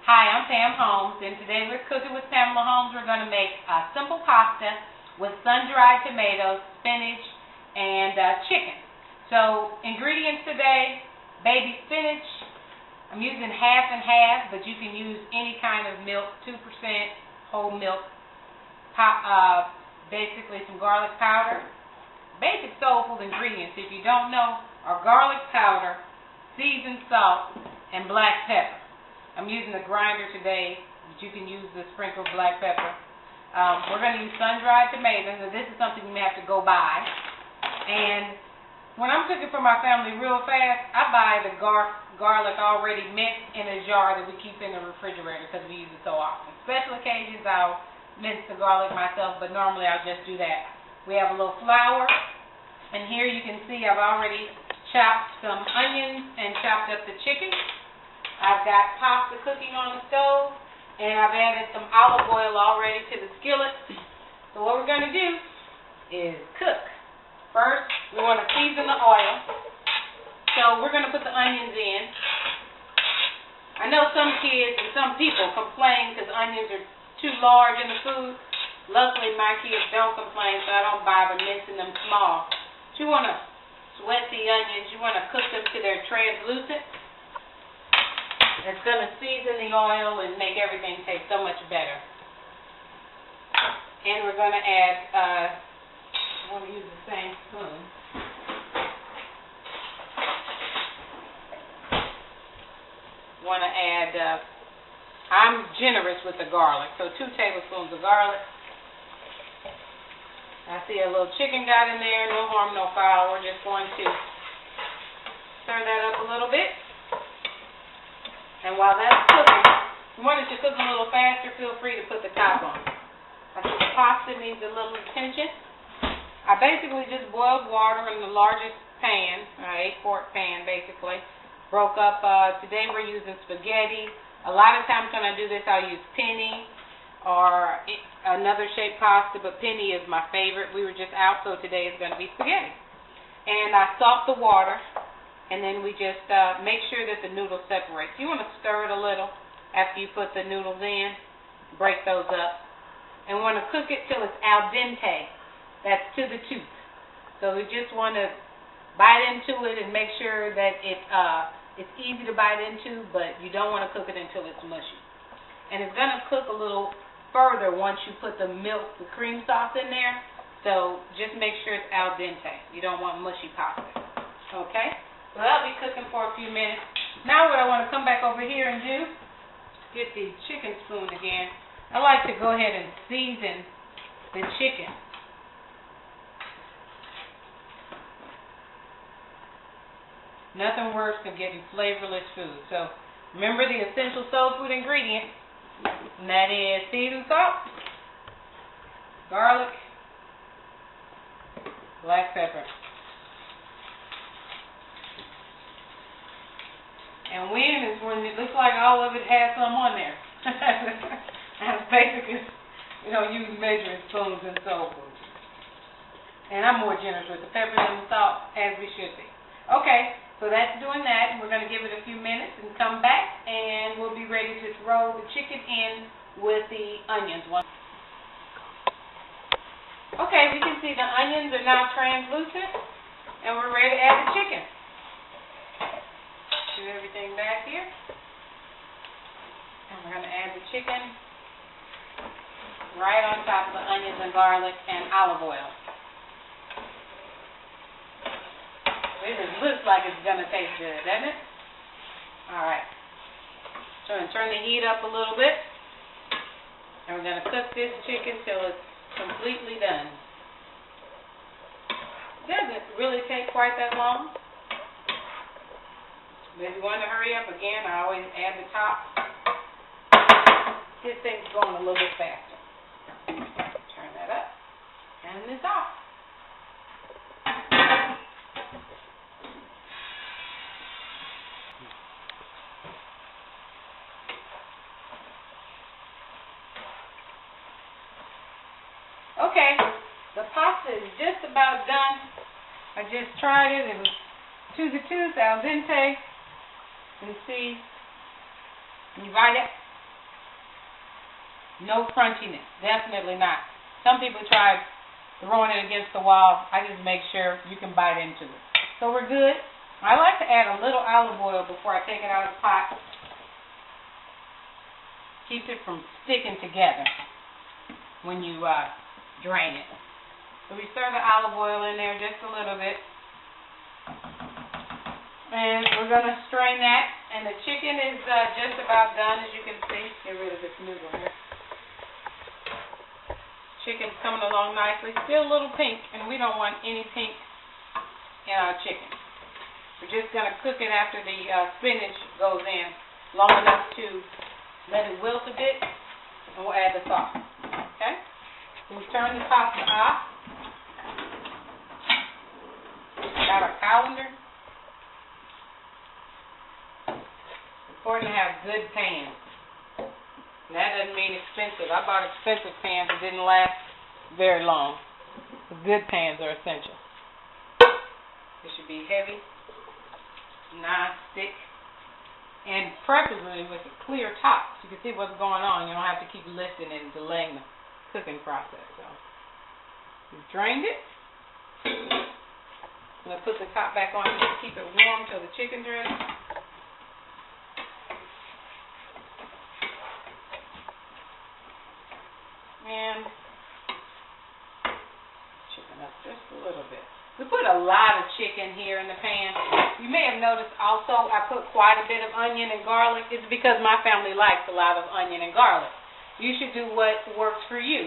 Hi, I'm Pam Holmes, and today we're cooking with Pamela Holmes. We're going to make a simple pasta with sun-dried tomatoes, spinach, and chicken. So, ingredients today, baby spinach. I'm using half and half, but you can use any kind of milk, 2% whole milk. Basically some garlic powder. Basic soul food ingredients, if you don't know, are garlic powder, seasoned salt, and black pepper. I'm using a grinder today, but you can use the sprinkled black pepper. We're going to use sun-dried tomatoes, and this is something you may have to go buy. And when I'm cooking for my family real fast, I buy the garlic already minced in a jar that we keep in the refrigerator because we use it so often. Special occasions, I'll mince the garlic myself, but normally I'll just do that. We have a little flour, and here you can see I've already chopped some onions and chopped up the chicken. I've got pasta cooking on the stove, and I've added some olive oil already to the skillet. So what we're going to do is cook. First, we want to season the oil. So we're going to put the onions in. I know some kids and some people complain because onions are too large in the food. Luckily, my kids don't complain, so I don't bother mincing them small. But you want to sweat the onions. You want to cook them till they're translucent. It's going to season the oil and make everything taste so much better. And we're going to add, I want to use the same spoon. Want to add, I'm generous with the garlic, so 2 tablespoons of garlic. I see a little chicken got in there, no harm, no foul. We're just going to stir that up a little bit. And while that's cooking, if you want it to cook a little faster, feel free to put the top on. I think the pasta needs a little attention. I basically just boiled water in the largest pan, 8-quart pan basically. Broke up, today we're using spaghetti. A lot of times when I do this, I'll use penny or another shaped pasta, but penny is my favorite. We were just out, so today is going to be spaghetti. And I salt the water. And then we just make sure that the noodles separate. You want to stir it a little after you put the noodles in. Break those up. And want to cook it till it's al dente. That's to the tooth. So we just want to bite into it and make sure that it's easy to bite into, but you don't want to cook it until it's mushy. And it's going to cook a little further once you put the milk, the cream sauce in there. So just make sure it's al dente. You don't want mushy pasta. Okay? So that'll be cooking for a few minutes. Now what I want to come back over here and do, get the chicken spoon again. I like to go ahead and season the chicken. Nothing worse than getting flavorless food. So remember the essential soul food ingredient, and that is seasoned salt, garlic, black pepper. And when is when it looks like all of it has some on there. That's basically, use measuring spoons and soul food. And I'm more generous with the pepper and the salt, as we should be. Okay, so that's doing that. We're going to give it a few minutes and come back, and we'll be ready to throw the chicken in with the onions. Okay, we can see the onions are now translucent, and we're ready to add the chicken. Do everything back here. And we're going to add the chicken right on top of the onions and garlic and olive oil. This looks like it's going to taste good, doesn't it? Alright. So I'm going to turn the heat up a little bit. And we're going to cook this chicken till it's completely done. It doesn't really take quite that long. But if you want to hurry up, again, I always add the top. Get things going a little bit faster. Turn that up. And it's off. Okay, the pasta is just about done. I just tried it. It was to the tooth, al dente. You see, you bite it, No crunchiness. Definitely not. Some people try throwing it against the wall. I just make sure you can bite into it. So we're good. I like to add a little olive oil before I take it out of the pot. Keeps it from sticking together when you drain it. So we stir the olive oil in there just a little bit. And we're going to strain that. And the chicken is just about done, as you can see. Get rid of this noodle here. Chicken's coming along nicely. Still a little pink, and we don't want any pink in our chicken. We're just going to cook it after the spinach goes in long enough to let it wilt a bit, and we'll add the sauce. Okay? So we turn the pasta off. Got our colander. Important to have good pans. That doesn't mean expensive. I bought expensive pans that didn't last very long. The good pans are essential. It should be heavy, non-stick, and preferably with a clear top so you can see what's going on. You don't have to keep lifting and delaying the cooking process. So we've drained it. I'm going to put the top back on to keep it warm till the chicken's ready. And chicken up just a little bit. We put a lot of chicken here in the pan. You may have noticed also I put quite a bit of onion and garlic. It's because my family likes a lot of onion and garlic. You should do what works for you.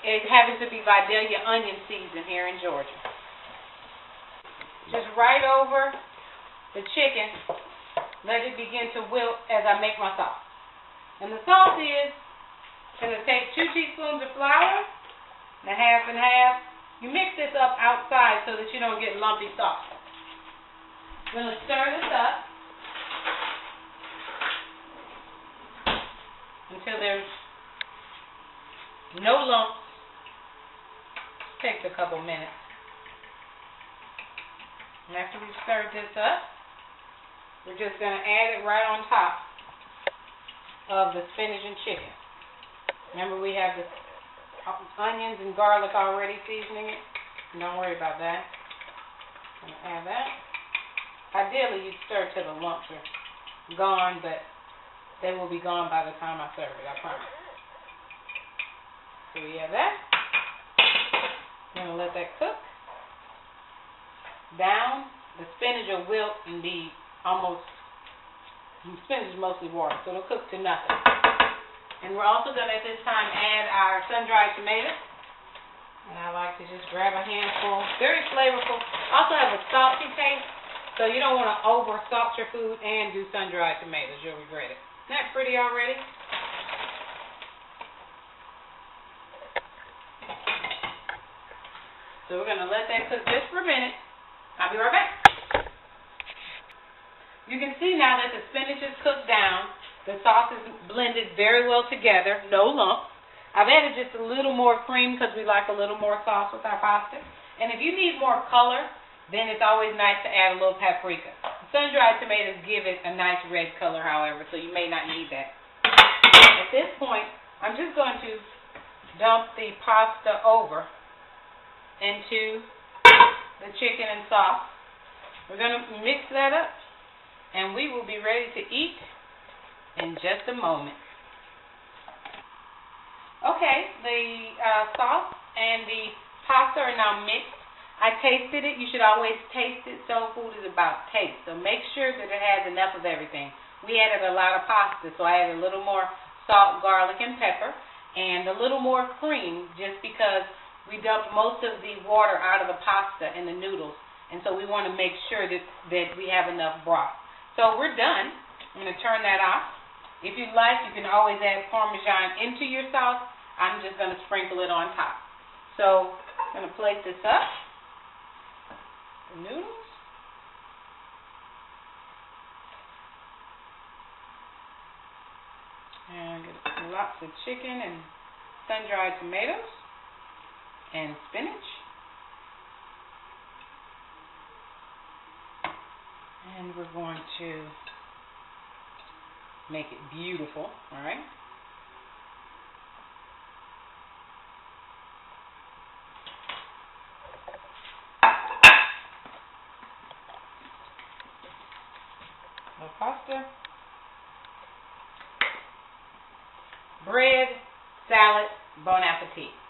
It happens to be Vidalia onion season here in Georgia. Just right over the chicken, let it begin to wilt as I make my sauce. And the sauce is going to take 2 teaspoons of flour and a half and half. You mix this up outside so that you don't get lumpy sauce. I'm going to stir this up until there's no lumps. Takes a couple minutes. And after we've stirred this up, we're just going to add it right on top of the spinach and chicken. Remember, we have the onions and garlic already seasoning it. Don't worry about that. I'm going to add that. Ideally, you stir till the lumps are gone, but they will be gone by the time I serve it, I promise. So we have that. I'm going to let that cook. Down, the spinach will wilt and be almost, the spinach is mostly water, so it'll cook to nothing. And we're also going to, at this time, add our sun-dried tomatoes. And I like to just grab a handful. Very flavorful. Also has a salty taste, so you don't want to over-salt your food and do sun-dried tomatoes. You'll regret it. Isn't that pretty already? So we're going to let that cook just for a minute. I'll be right back. You can see now that the spinach is cooked down. The sauce is blended very well together, no lumps. I've added just a little more cream because we like a little more sauce with our pasta. And if you need more color, then it's always nice to add a little paprika. Sun-dried tomatoes give it a nice red color, however, so you may not need that. At this point, I'm just going to dump the pasta over into the chicken and sauce. We're going to mix that up, and we will be ready to eat in just a moment. Okay, the sauce and the pasta are now mixed. I tasted it. You should always taste it. Soul food is about taste. So make sure that it has enough of everything. We added a lot of pasta, so I added a little more salt, garlic, and pepper, and a little more cream just because we dumped most of the water out of the pasta and the noodles. And so we want to make sure that we have enough broth. So we're done. I'm going to turn that off. If you'd like, you can always add Parmesan into your sauce. I'm just going to sprinkle it on top. So I'm going to plate this up. The noodles. And get lots of chicken and sun-dried tomatoes and spinach. And we're going to make it beautiful, all right? pasta. Bread, salad, bon appetit.